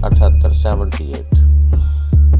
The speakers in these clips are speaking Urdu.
7878।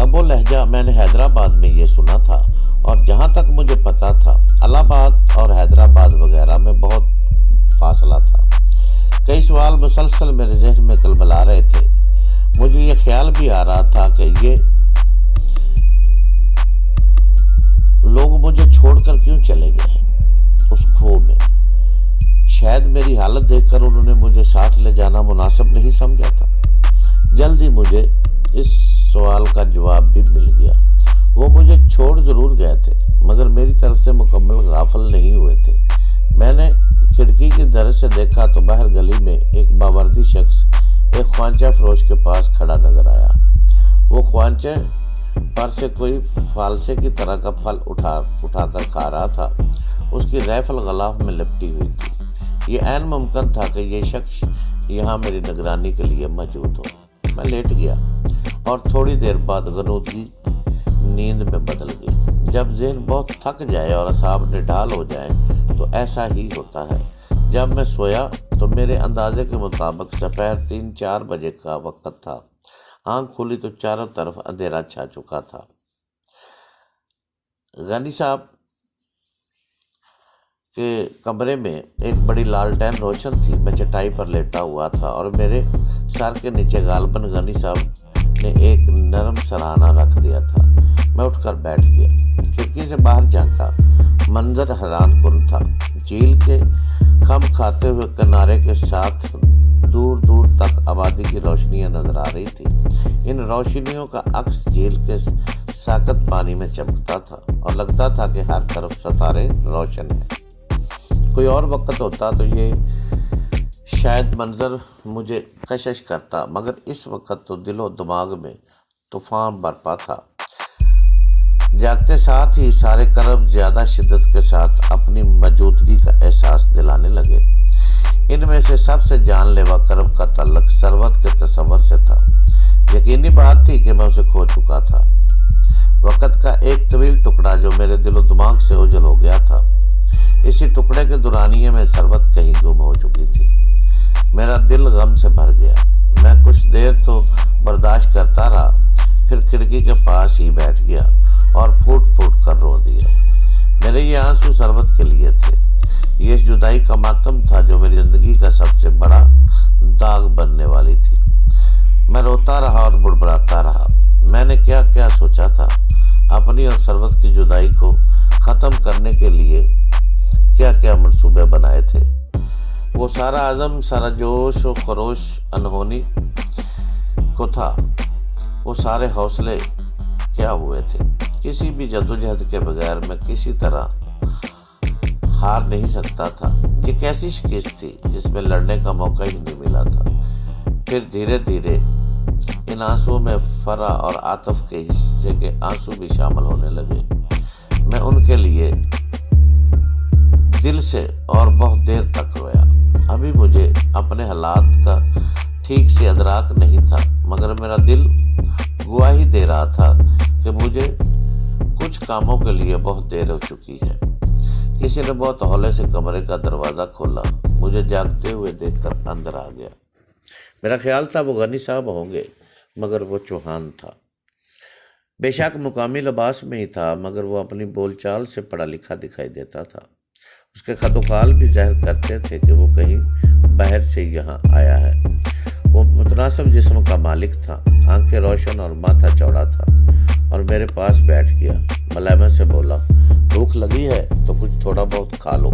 لب و لہجہ میں نے حیدرآباد میں یہ سنا تھا، اور جہاں تک مجھے پتا تھا الہ آباد اور حیدرآباد وغیرہ میں بہت فاصلہ تھا۔ کئی سوال مسلسل میرے ذہن میں کلبلا رہے تھے۔ مجھے یہ خیال بھی آ رہا تھا کہ یہ لوگ مجھے چھوڑ کر کیوں چلے گئے ہیں اس کھو میں۔ شاید میری حالت دیکھ کر انہوں نے مجھے ساتھ لے جانا مناسب نہیں سمجھا تھا۔ جلدی مجھے اس سوال کا جواب بھی مل گیا۔ وہ مجھے چھوڑ ضرور گئے تھے، مگر میری طرف سے مکمل غافل نہیں ہوئے تھے۔ میں نے کھڑکی کی در سے دیکھا تو باہر گلی میں ایک باوردی شخص ایک خوانچہ فروش کے پاس کھڑا نظر آیا۔ وہ خوانچے پر سے کوئی فالسے کی طرح کا پھل اٹھا کر کھا رہا تھا۔ اس کی ریفل غلاف میں لپٹی ہوئی تھی۔ یہ عین ممکن تھا کہ یہ شخص یہاں میری نگرانی کے لیے موجود ہو۔ میں لیٹ گیا اور تھوڑی دیر بعد غنودگی نیند میں بدل گئی۔ جب ذہن بہت تھک جائے اور اعصاب نڈھال ہو جائیں تو ایسا ہی ہوتا ہے۔ جب میں سویا تو میرے اندازے کے مطابق دوپہر 3-4 بجے کا وقت تھا۔ آنکھ کھلی تو چاروں طرف اندھیرا چھا چکا تھا۔ غنی صاحب کے کمرے میں ایک بڑی لالٹین روشن تھی۔ میں چٹائی پر لیٹا ہوا تھا اور میرے سر کے نیچے غالباً غنی صاحب نے ایک نرم سرہانہ رکھ دیا تھا۔ میں اٹھ کر بیٹھ گیا، کھڑکی سے باہر جھانکا۔ منظر حیران کن تھا۔ جھیل کے خم کھاتے ہوئے کنارے کے ساتھ دور دور تک آبادی کی روشنیاں نظر آ رہی تھی۔ ان روشنیوں کا عکس جھیل کے ساکت پانی میں چمکتا تھا اور لگتا تھا کہ ہر طرف ستارے روشن ہیں۔ کوئی اور وقت ہوتا تو یہ شاید منظر مجھے کشش کرتا، مگر اس وقت تو دل و دماغ میں طوفان برپا تھا۔ جاگتے ساتھ ہی سارے کرب زیادہ شدت کے ساتھ اپنی موجودگی کا احساس دلانے لگے۔ ان میں سے سب سے جان لیوا کرب کا تعلق ثروت کے تصور سے تھا۔ یقینی بات تھی کہ میں اسے کھو چکا تھا۔ وقت کا ایک طویل ٹکڑا جو میرے دل و دماغ سے اوجھل ہو گیا تھا، اسی ٹکڑے کے دورانیے میں ثروت کہیں گم ہو چکی تھی۔ میرا دل غم سے بھر گیا۔ میں کچھ دیر تو برداشت کرتا رہا، پھر کھڑکی کے پاس ہی بیٹھ گیا اور پھوٹ پھوٹ کر رو دیا۔ میرے یہ آنسو ثروت کے لیے تھے۔ یہ جدائی کا ماتم تھا جو میری زندگی کا سب سے بڑا داغ بننے والی تھی۔ میں روتا رہا اور بڑبڑاتا رہا۔ میں نے کیا کیا سوچا تھا، اپنی اور ثروت کی جدائی کو ختم کرنے کے لیے کیا کیا منصوبے بنائے تھے۔ وہ سارا عزم، سارا جوش و خروش انہونی کو تھا۔ وہ سارے حوصلے کیا ہوئے تھے۔ کسی بھی جدوجہد کے بغیر میں کسی طرح ہار نہیں سکتا تھا۔ یہ کیسی شکست تھی جس میں لڑنے کا موقع ہی نہیں ملا تھا۔ پھر دھیرے دھیرے ان آنسوؤں میں فرح اور عاطف کے حصے کے آنسو بھی شامل ہونے لگے۔ میں ان کے لیے دل سے اور بہت دیر تک رویا۔ ابھی مجھے اپنے حالات کا ٹھیک سے ادراک نہیں تھا، مگر میرا دل گواہی دے رہا تھا کہ مجھے کچھ کاموں کے لیے بہت دیر ہو چکی ہے۔ کسی نے بہت ہولے سے کمرے کا دروازہ کھولا۔ مجھے جاگتے ہوئے دیکھ کر اندر آ گیا۔ میرا خیال تھا وہ غنی صاحب ہوں گے، مگر وہ چوہان تھا۔ بے شک مقامی لباس میں ہی تھا، مگر وہ اپنی بول چال سے پڑھا لکھا دکھائی دیتا تھا۔ اس کے خط و خال بھی ظاہر کرتے تھے کہ وہ کہیں باہر سے یہاں آیا ہے۔ وہ متناسب جسم کا مالک تھا، آنکھیں روشن اور ماتھا چوڑا تھا، اور میرے پاس بیٹھ گیا۔ ملائمت سے بولا، بھوک لگی ہے تو کچھ تھوڑا بہت کھا لو۔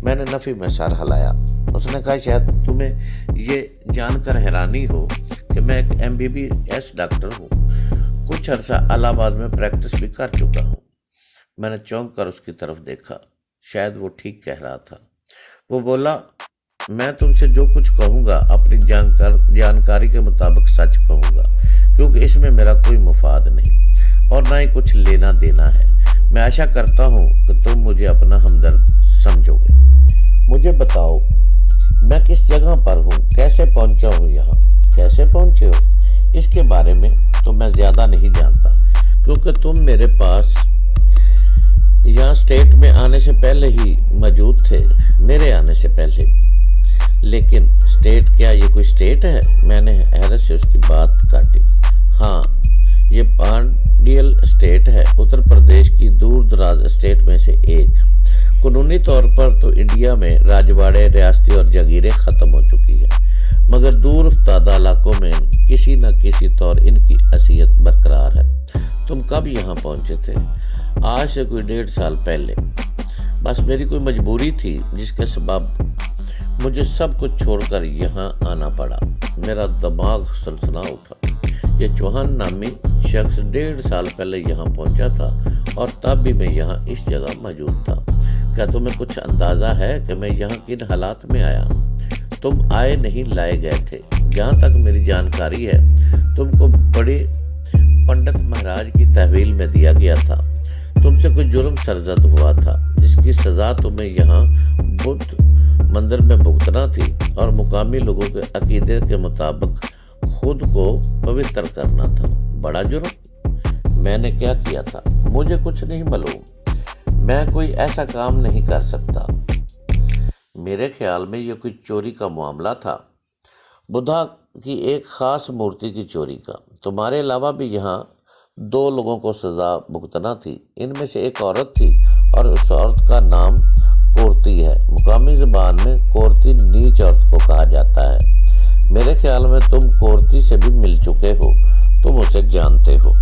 میں نے نفی میں سر ہلایا۔ اس نے کہا، شاید تمہیں یہ جان کر حیرانی ہو کہ میں ایک MBBS ڈاکٹر ہوں۔ کچھ عرصہ الہ آباد میں پریکٹس بھی کر چکا ہوں۔ میں نے چونک کر اس کی طرف دیکھا۔ شاید وہ ٹھیک کہہ رہا تھا۔ وہ بولا، میں تم سے جو کچھ کہوں گا اپنی جانکاری کے مطابق سچ کہوں گا، کیونکہ اس میں میرا کوئی مفاد نہیں اور نہ ہی کچھ لینا دینا ہے۔ میں آشا کرتا ہوں کہ تم مجھے اپنا ہمدرد سمجھو گے۔ مجھے بتاؤ، میں کس جگہ پر ہوں، کیسے پہنچا ہوں یہاں؟ کیسے پہنچے ہو اس کے بارے میں تو میں زیادہ نہیں جانتا، کیونکہ تم میرے پاس یہاں اسٹیٹ میں آنے سے پہلے ہی موجود تھے، میرے آنے سے پہلے بھی۔ لیکن اسٹیٹ کیا یہ کوئی اسٹیٹ ہے؟ میں نے حیرت سے اس کی بات کاٹی۔ ہاں، یہ ریئل اسٹیٹ ہے اتر پردیش کی دور دراز اسٹیٹ میں سے ایک۔ قانونی طور پر تو انڈیا میں راجواڑے، ریاستی اور جاگیریں ختم ہو چکی ہیں، مگر دور افتادہ علاقوں میں کسی نہ کسی طور ان کی حیثیت برقرار ہے۔ تم کب یہاں پہنچے تھے؟ آج سے کوئی 1.5 سال پہلے۔ بس میری کوئی مجبوری تھی جس کے سبب مجھے سب کچھ چھوڑ کر یہاں آنا پڑا۔ میرا دماغ سنسنا اٹھا۔ یہ چوہان نامی شخص 1.5 سال پہلے یہاں پہنچا تھا اور تب بھی میں یہاں اس جگہ موجود تھا۔ کیا تمہیں کچھ اندازہ ہے کہ میں یہاں کن حالات میں آیا؟ تم آئے نہیں، لائے گئے تھے۔ جہاں تک میری جانکاری ہے تم کو بڑے پنڈت مہاراج کی تحویل میں دیا گیا تھا۔ تم سے کوئی جرم سرزد ہوا تھا جس کی سزا تمہیں یہاں بدھ مندر میں بھگتنا تھی اور مقامی لوگوں کے عقیدے کے مطابق خود کو پوتر کرنا تھا۔ بڑا جرم؟ میں نے کیا کیا تھا؟ مجھے کچھ نہیں معلوم۔ میں کوئی ایسا کام نہیں کر سکتا۔ میرے خیال میں یہ کوئی چوری کا معاملہ تھا، بدھا کی ایک خاص مورتی کی چوری کا۔ تمہارے علاوہ بھی یہاں 2 لوگوں کو سزا بھگتنا تھی۔ ان میں سے ایک عورت تھی اور اس عورت کا نام کورتی ہے۔ مقامی زبان میں کورتی نیچ عورت کو کہا جاتا ہے۔ میرے خیال میں تم کورتی سے بھی مل چکے ہو، تم اسے جانتے ہو۔